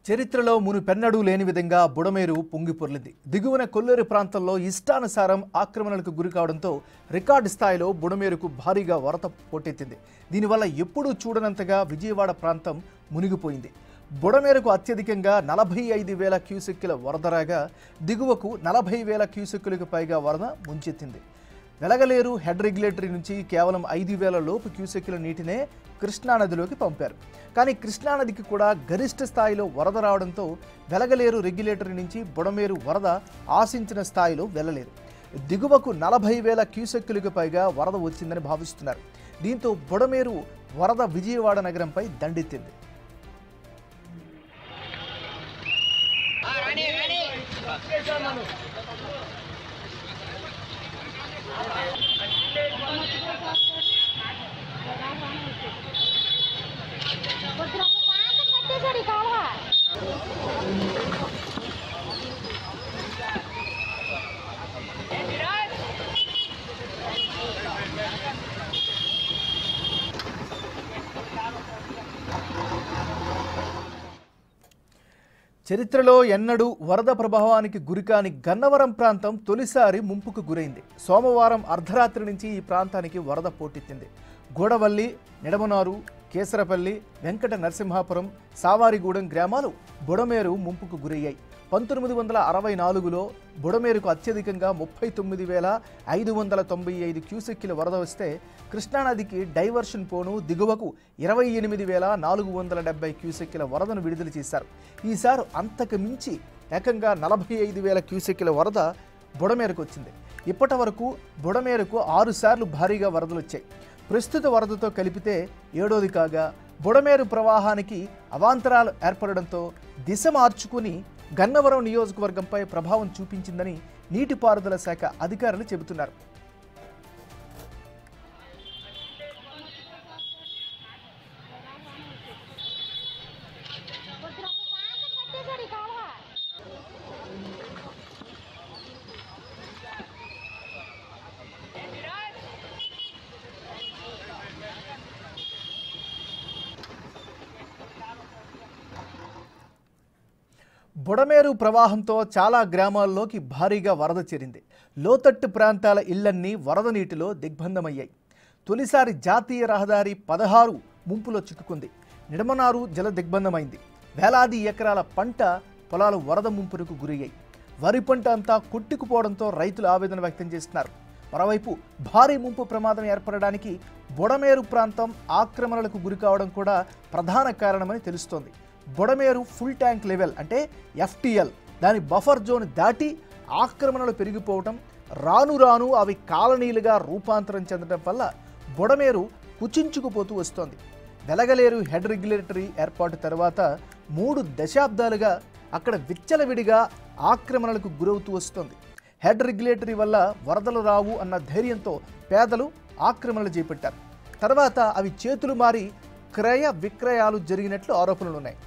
చరిత్రలో మునుపెన్నడూ లేని విధంగా బుడమేరు పొంగిపొర్లింది. దిగువన కొల్లేరు ప్రాంతంలో ఇష్టానుసారం ఆక్రమణలకు గురి కావడంతో రికార్డు స్థాయిలో బుడమేరుకు భారీగా వరద పోటెత్తింది. దీనివల్ల ఎప్పుడూ చూడనంతగా విజయవాడ ప్రాంతం మునిగిపోయింది. బుడమేరుకు అత్యధికంగా 45,000 క్యూసెక్కుల వరద రాగా దిగువకు 40,000 క్యూసెక్కులకు పైగా వరద ముంచెత్తింది. వెలగలేరు హెడ్ రెగ్యులేటరీ నుంచి కేవలం 5,000 లోపు క్యూసెక్కుల నీటినే కృష్ణానదిలోకి పంపారు. కానీ కృష్ణానదికి కూడా గరిష్ట స్థాయిలో వరద రావడంతో వెలగలేరు రెగ్యులేటరీ నుంచి బుడమేరు వరద ఆశించిన స్థాయిలో వెళ్ళలేదు. దిగువకు 40,000 క్యూసెక్కులకు పైగా వరద వచ్చిందని భావిస్తున్నారు. దీంతో బుడమేరు వరద విజయవాడ నగరంపై దండెత్తింది. చరిత్రలో ఎన్నడూ వరద ప్రభావానికి గురికాని గన్నవరం ప్రాంతం తొలిసారి ముంపుకు గురైంది. సోమవారం అర్ధరాత్రి నుంచి ఈ ప్రాంతానికి వరద పోటెత్తింది. గోడవల్లి, నిడమనారు, కేసరపల్లి, వెంకట నరసింహాపురం, సావారిగూడెం గ్రామాలు బుడమేరు ముంపుకు గురయ్యాయి. 1964లో బుడమేరుకు అత్యధికంగా 39,595 క్యూసెక్కుల వరద వస్తే కృష్ణానదికి డైవర్షన్ పోను దిగువకు 28,470 క్యూసెక్కుల వరదను విడుదల చేశారు. ఈసారి అంతకు మించి ఏకంగా 45,000 క్యూసెక్కుల వరద బుడమేరుకు వచ్చింది. ఇప్పటి వరకు బుడమేరుకు 6 సార్లు భారీగా వరదలు వచ్చాయి. ప్రస్తుత వరదతో కలిపితే 7వది కాగా బుడమేరు ప్రవాహానికి అవాంతరాలు ఏర్పడడంతో దిశ మార్చుకుని గన్నవరం నియోజకవర్గంపై ప్రభావం చూపించిందని నీటిపారుదల శాఖ అధికారులు చెబుతున్నారు. బుడమేరు ప్రవాహంతో చాలా గ్రామాల్లోకి భారీగా వరద చేరింది. లోతట్టు ప్రాంతాల ఇళ్లన్నీ వరద నీటిలో దిగ్బంధమయ్యాయి. తొలిసారి జాతీయ రహదారి 16 ముంపులో చిక్కుకుంది. నిడమనారు జల దిగ్బంధమైంది. వేలాది ఎకరాల పంట పొలాలు వరద ముంపునకు గురయ్యాయి. వరి పంట అంతా కొట్టుకుపోవడంతో రైతులు ఆవేదన వ్యక్తం చేస్తున్నారు. మరోవైపు భారీ ముంపు ప్రమాదం ఏర్పడడానికి బుడమేరు ప్రాంతం ఆక్రమణలకు గురి కావడం కూడా ప్రధాన కారణమని తెలుస్తోంది. బుడమేరు ఫుల్ ట్యాంక్ లెవెల్ అంటే FTL దాని బఫర్ జోన్ దాటి ఆక్రమణలు పెరిగిపోవటం, రాను రాను అవి కాలనీలుగా రూపాంతరం చెందడం వల్ల బుడమేరు కుచించుకుపోతూ వస్తోంది. వెలగలేరు హెడ్ రెగ్యులేటరీ ఏర్పాటు తర్వాత 3 దశాబ్దాలుగా అక్కడ విచ్చలవిడిగా ఆక్రమణలకు గురవుతూ వస్తోంది. హెడ్ రెగ్యులేటరీ వల్ల వరదలు రావు అన్న ధైర్యంతో పేదలు ఆక్రమణలు చేపట్టారు. తర్వాత అవి చేతులు మారి క్రయ విక్రయాలు జరిగినట్లు ఆరోపణలున్నాయి.